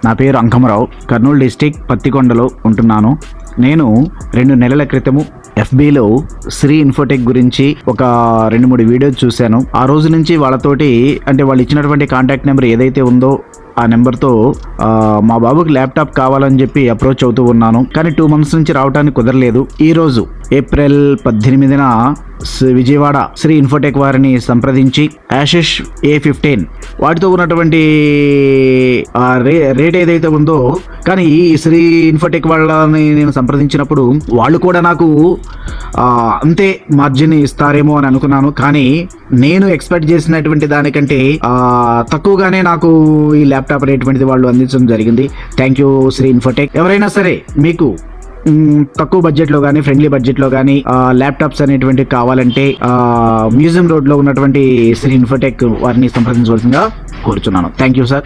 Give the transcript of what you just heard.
నా పేరు అంకమరావు, కర్నూలు డిస్టిక్ పత్తికొండలో ఉంటున్నాను. నేను 2 నెలల క్రితము FBలో శ్రీ ఇన్ఫోటెక్ గురించి ఒక 2-3 వీడియోస్ చూశాను. ఆ రోజు నుంచి వాళ్ళతోటి అంటే వాళ్ళు ఇచ్చినటువంటి కాంటాక్ట్ నెంబర్ ఏదైతే ఉందో ఆ నెంబర్తో మా బాబుకి ల్యాప్టాప్ కావాలని చెప్పి అప్రోచ్ అవుతూ ఉన్నాను. కానీ 2 మంత్స్ నుంచి రావడానికి కుదరలేదు. ఈరోజు ఏప్రిల్ 18న విజయవాడ శ్రీ ఇన్ఫోటెక్ వారిని సంప్రదించి ఆషిష్ A15 వాటితో ఉన్నటువంటి రేట్ ఏదైతే ఉందో, కానీ ఈ శ్రీ ఇన్ఫోటెక్ వాళ్ళని నేను సంప్రదించినప్పుడు వాళ్ళు కూడా నాకు అంతే మార్జిన్ ఇస్తారేమో అని అనుకున్నాను. కానీ నేను ఎక్స్పెక్ట్ చేసినటువంటి దానికంటే తక్కువగానే నాకు ఈ ల్యాప్టాప్ అనేటువంటిది వాళ్ళు అందించడం జరిగింది. Thank you Sri Infotech. ఎవరైనా సరే మీకు తక్కువ బడ్జెట్లో కానీ ఫ్రెండ్లీ బడ్జెట్లో కానీ ల్యాప్టాప్స్ అనేటువంటి కావాలంటే మ్యూజియం రోడ్లో ఉన్నటువంటి శ్రీ ఇన్ఫోటెక్ వారిని సంప్రదించవలసిందిగా కోరుచున్నాను. Thank you sir.